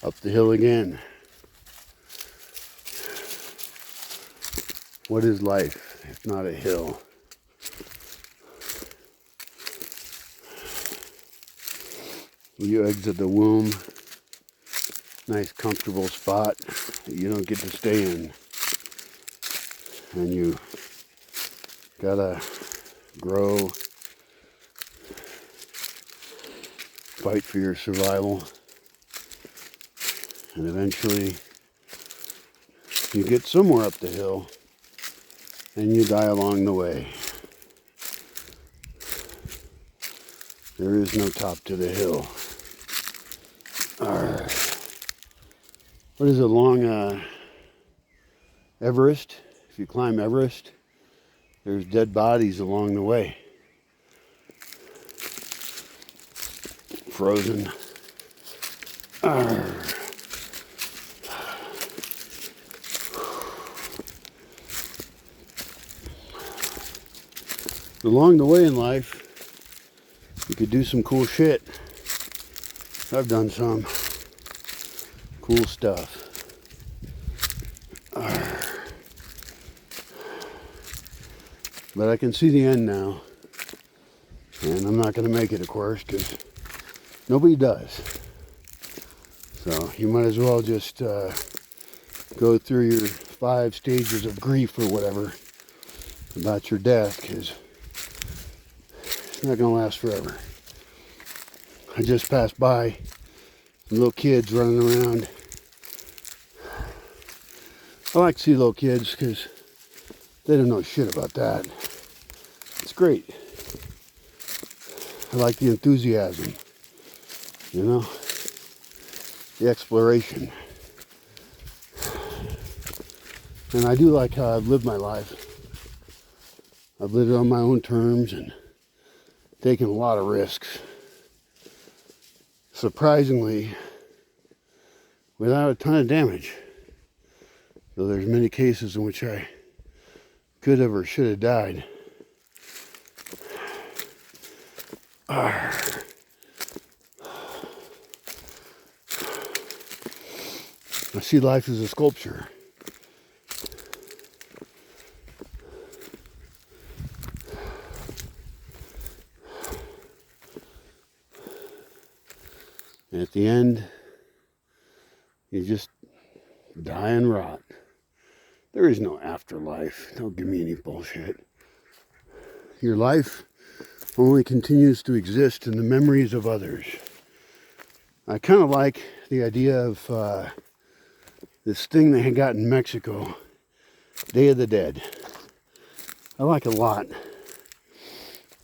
Up the hill again. What is life if not a hill? You exit the womb, nice comfortable spot that you don't get to stay in. And you gotta grow, fight for your survival, and eventually you get somewhere up the hill and you die along the way. There is no top to the hill. What is it, along Everest? If you climb Everest, there's dead bodies along the way. Frozen. Along the way in life, you could do some cool shit. I've done some cool stuff. But I can see the end now. And I'm not going to make it, of course, because nobody does. So you might as well just go through your 5 stages of grief or whatever about your death, because it's not going to last forever. I just passed by some little kids running around. I like to see little kids because they don't know shit about that. It's great. I like the enthusiasm, you know, the exploration. And I do like how I've lived my life. I've lived it on my own terms and taken a lot of risks. Surprisingly, without a ton of damage. Though there's many cases in which I could have or should have died. I see life as a sculpture. And at the end, you just die and rot. There is no afterlife. Don't give me any bullshit. Your life only continues to exist in the memories of others. I kind of like the idea of this thing they got in Mexico, Day of the Dead. I like it a lot.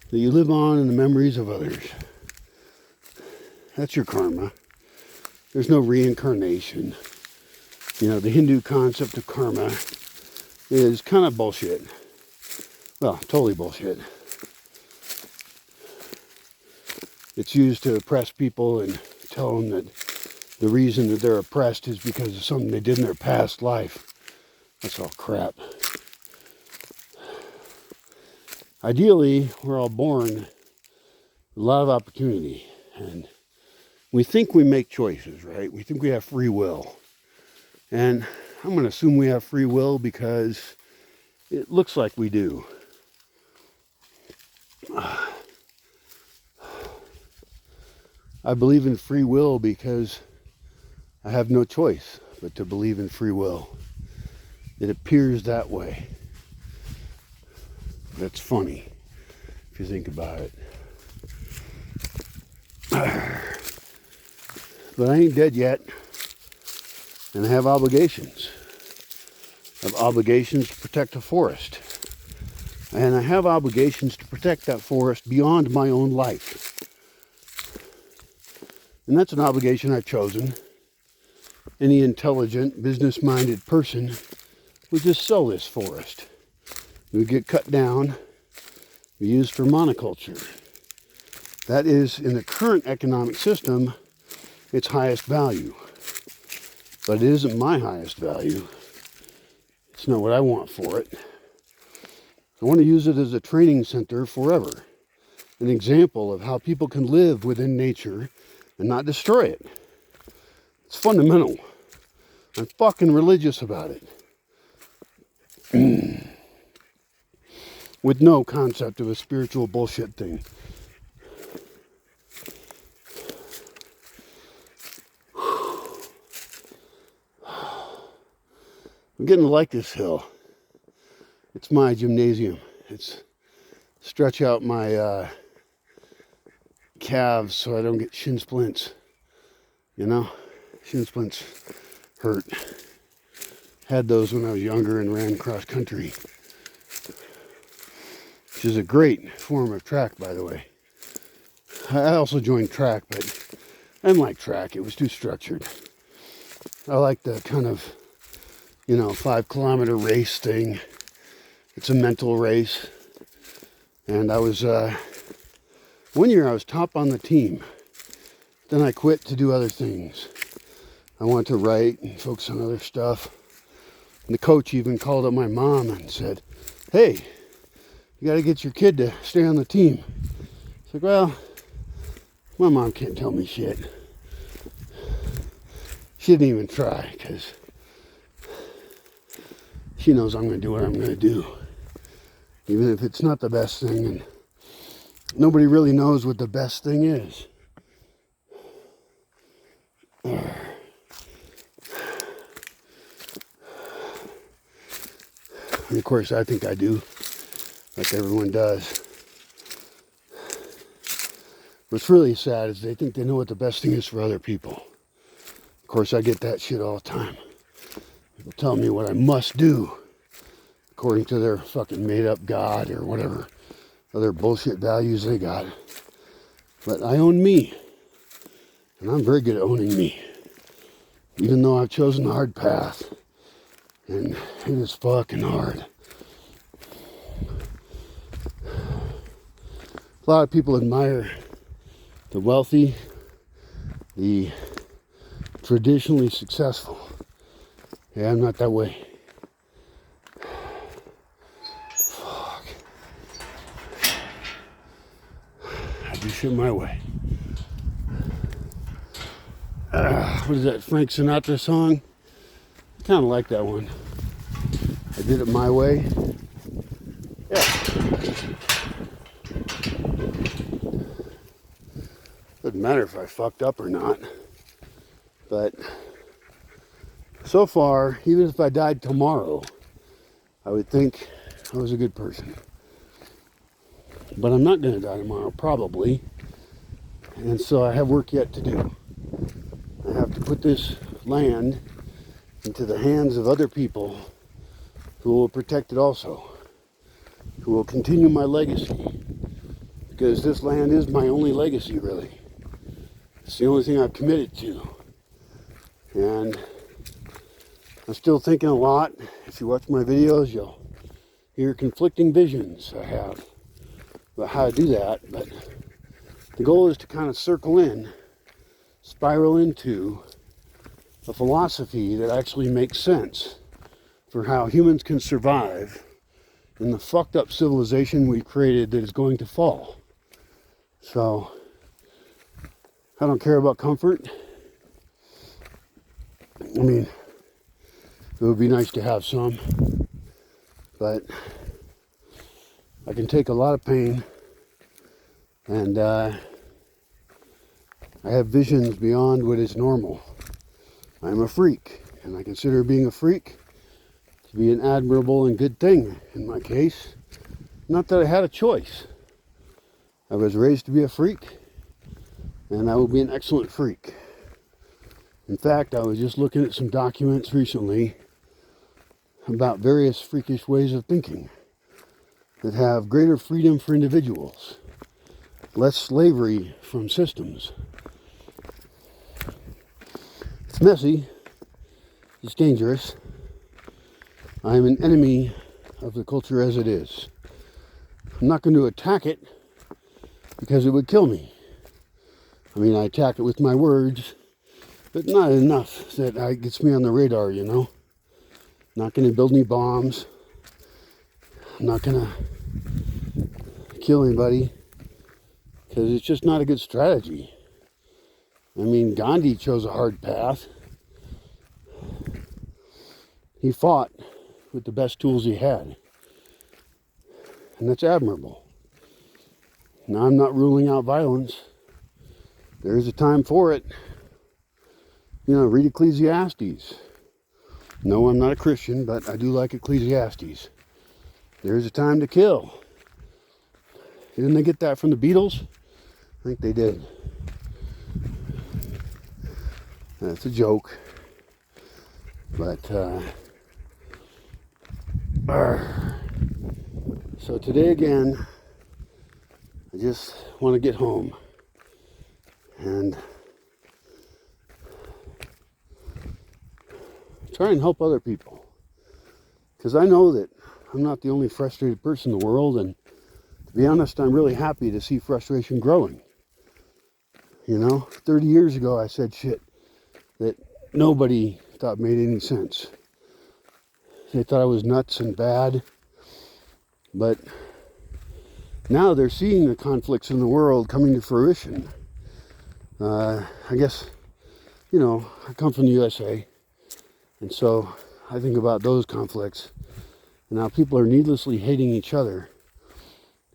That you live on in the memories of others. That's your karma. There's no reincarnation. You know, the Hindu concept of karma is kind of bullshit. Well, totally bullshit. It's used to oppress people and tell them that the reason that they're oppressed is because of something they did in their past life. That's all crap. Ideally, we're all born with a lot of opportunity, and we think we make choices, right? We think we have free will. And I'm going to assume we have free will because it looks like we do. I believe in free will because I have no choice but to believe in free will. It appears that way. That's funny if you think about it. But I ain't dead yet. And I have obligations. I have obligations to protect the forest. And I have obligations to protect that forest beyond my own life. And that's an obligation I've chosen. Any intelligent, business-minded person would just sell this forest. It would get cut down, be used for monoculture. That is, in the current economic system, its highest value. But it isn't my highest value. It's not what I want for it. I want to use it as a training center forever. an example of how people can live within nature and not destroy it. It's fundamental. I'm fucking religious about it. With no concept of a spiritual bullshit thing. I'm getting to like this hill. It's my gymnasium. It's stretch out my calves so I don't get shin splints. You know, shin splints hurt. Had those when I was younger and ran cross country, which is a great form of track, by the way. I also joined track, but I didn't like track. It was too structured. I like the kind of, 5-kilometer race thing. It's a mental race. And I was, one year I was top on the team. Then I quit to do other things. I wanted to write and focus on other stuff. And the coach even called up my mom and said, "Hey, you got to get your kid to stay on the team." It's like, well, my mom can't tell me shit. She didn't even try because she knows I'm going to do what I'm going to do. Even if it's not the best thing, and nobody really knows what the best thing is. And of course, I think I do, like everyone does. What's really sad is they think they know what the best thing is for other people. Of course, I get that shit all the time. People tell me what I must do according to their fucking made-up God or whatever other bullshit values they got. But I own me, and I'm very good at owning me, even though I've chosen the hard path, and it is fucking hard. A lot of people admire the wealthy, the traditionally successful. Yeah, I'm not that way. Fuck. I do shit my way. What is that, Frank Sinatra song? I kind of like that one. I did it my way. Yeah. Doesn't matter if I fucked up or not. But so far, even if I died tomorrow, I would think I was a good person. But I'm not going to die tomorrow, probably. And so I have work yet to do. I have to put this land into the hands of other people who will protect it also, who will continue my legacy. Because this land is my only legacy, really. It's the only thing I've committed to. And I'm still thinking a lot. If you watch my videos, you'll hear conflicting visions I have about how to do that. But the goal is to kind of circle in, spiral into a philosophy that actually makes sense for how humans can survive in the fucked up civilization we created that is going to fall. So, I don't care about comfort. I mean, it would be nice to have some, but I can take a lot of pain, and I have visions beyond what is normal. I'm a freak, and I consider being a freak to be an admirable and good thing in my case. Not that I had a choice. I was raised to be a freak, and I will be an excellent freak. In fact, I was just looking at some documents recently about various freakish ways of thinking that have greater freedom for individuals, less slavery from systems. It's messy, it's dangerous. I am an enemy of the culture as it is. I'm not going to attack it because it would kill me. I mean, I attack it with my words, but not enough that it gets me on the radar, you know. Not going to build any bombs. I'm not going to kill anybody. because it's just not a good strategy. I mean, Gandhi chose a hard path. He fought with the best tools he had, and that's admirable. Now, I'm not ruling out violence. There is a time for it. Read Ecclesiastes. No, I'm not a Christian, but I do like Ecclesiastes. There is a time to kill. Didn't they get that from the Beatles? I think they did. That's a joke. But, so today again, I just want to get home and try and help other people. Because I know that I'm not the only frustrated person in the world, and to be honest, I'm really happy to see frustration growing. 30 years ago I said shit that nobody thought made any sense. They thought I was nuts and bad. But now they're seeing the conflicts in the world coming to fruition. I guess, I come from the USA. And so I think about those conflicts. And how people are needlessly hating each other.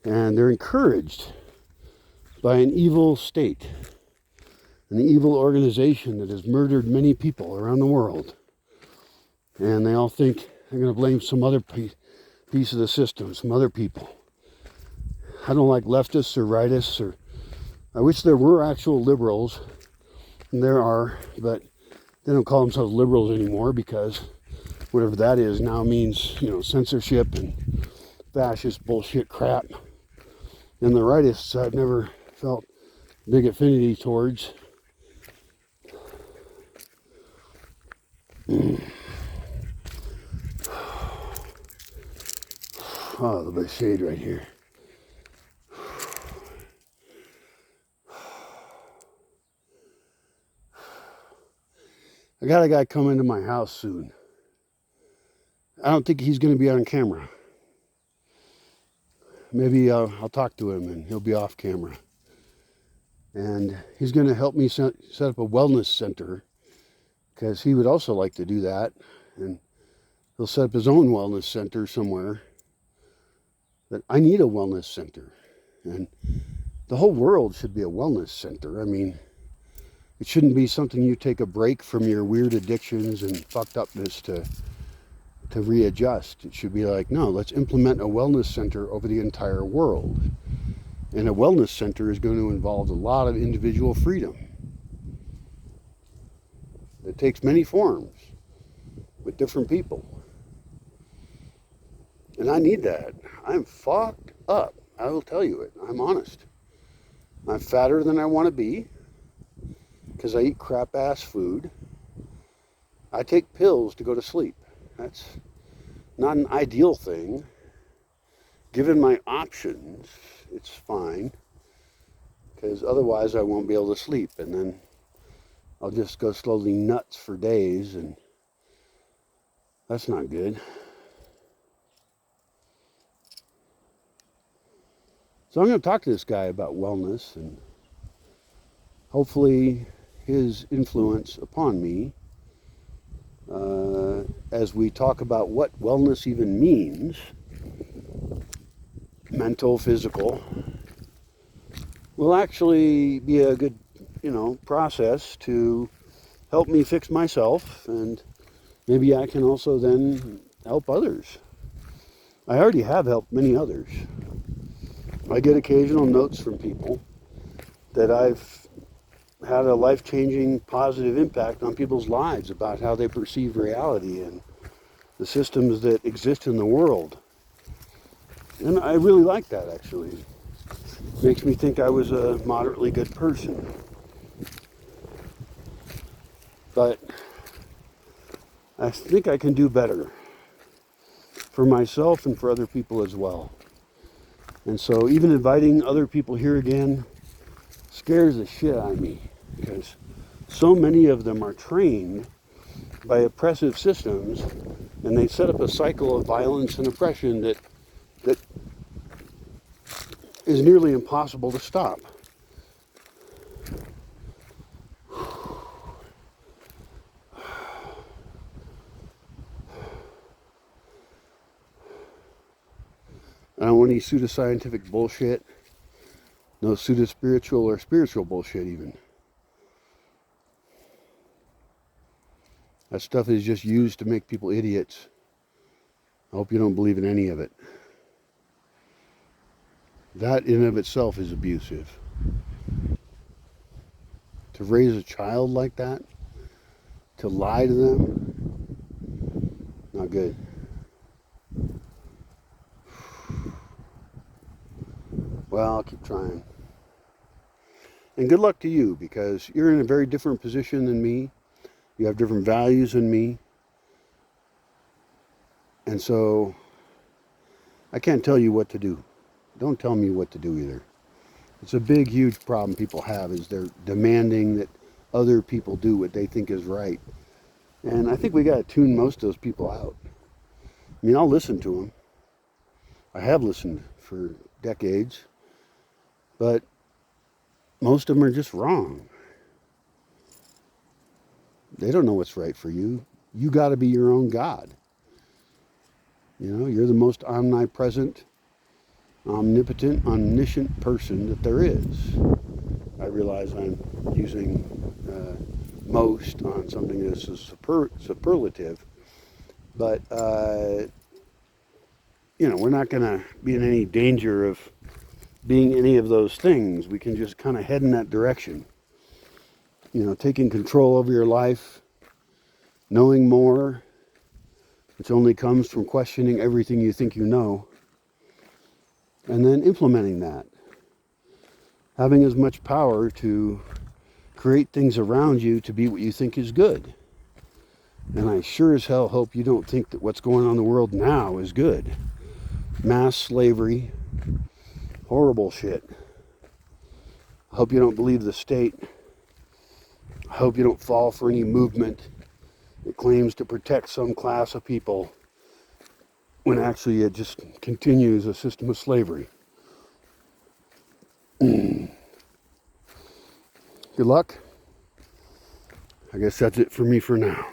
And they're encouraged by an evil state. An evil organization that has murdered many people around the world. And they all think they're going to blame some other piece of the system, some other people. I don't like leftists or rightists, I wish there were actual liberals, and there are, but they don't call themselves liberals anymore because whatever that is now means, censorship and fascist bullshit crap. And the rightists I've never felt big affinity towards. Oh, the best shade right here. I got a guy coming to my house soon. I don't think he's going to be on camera. Maybe I'll talk to him and he'll be off camera. And he's going to help me set up a wellness center, because he would also like to do that. And he'll set up his own wellness center somewhere. But I need a wellness center. And the whole world should be a wellness center. I mean, it shouldn't be something you take a break from your weird addictions and fucked upness to readjust. It should be like, no, let's implement a wellness center over the entire world. And a wellness center is going to involve a lot of individual freedom. It takes many forms with different people. And I need that. I'm fucked up. I will tell you it. I'm honest. I'm fatter than I want to be because I eat crap ass food. I take pills to go to sleep. That's not an ideal thing. Given my options, it's fine, because otherwise I won't be able to sleep, and then I'll just go slowly nuts for days, and that's not good. So I'm going to talk to this guy about wellness, and hopefully his influence upon me as we talk about what wellness even means, mental, physical, will actually be a good, process to help me fix myself, and maybe I can also then help others. I already have helped many others. I get occasional notes from people that I've had a life-changing positive impact on people's lives about how they perceive reality and the systems that exist in the world. And I really like that, actually. It makes me think I was a moderately good person. But I think I can do better for myself and for other people as well. And so even inviting other people here again scares the shit out of me, because so many of them are trained by oppressive systems, and they set up a cycle of violence and oppression that is nearly impossible to stop. any pseudoscientific bullshit. No pseudo-spiritual or spiritual bullshit even. That stuff is just used to make people idiots. I hope you don't believe in any of it. That in and of itself is abusive. To raise a child like that, to lie to them, not good. Well, I'll keep trying. And good luck to you, because you're in a very different position than me. You have different values than me. And so I can't tell you what to do. Don't tell me what to do either. It's a big, huge problem people have, is they're demanding that other people do what they think is right. And I think we got to tune most of those people out. I mean, I'll listen to them. I have listened for decades. But most of them are just wrong. They don't know what's right for you. You got to be your own God. You know, you're the most omnipresent, omnipotent, omniscient person that there is. I realize I'm using most on something that's a superlative, but you know, we're not going to be in any danger of being any of those things. We can just kind of head in that direction. You know, taking control over your life, knowing more, which only comes from questioning everything you think you know, and then implementing that. Having as much power to create things around you to be what you think is good. And I sure as hell hope you don't think that what's going on in the world now is good. Mass slavery, horrible shit. I hope you don't believe the state. I hope you don't fall for any movement that claims to protect some class of people when actually it just continues a system of slavery. Good luck. I guess that's it for me for now.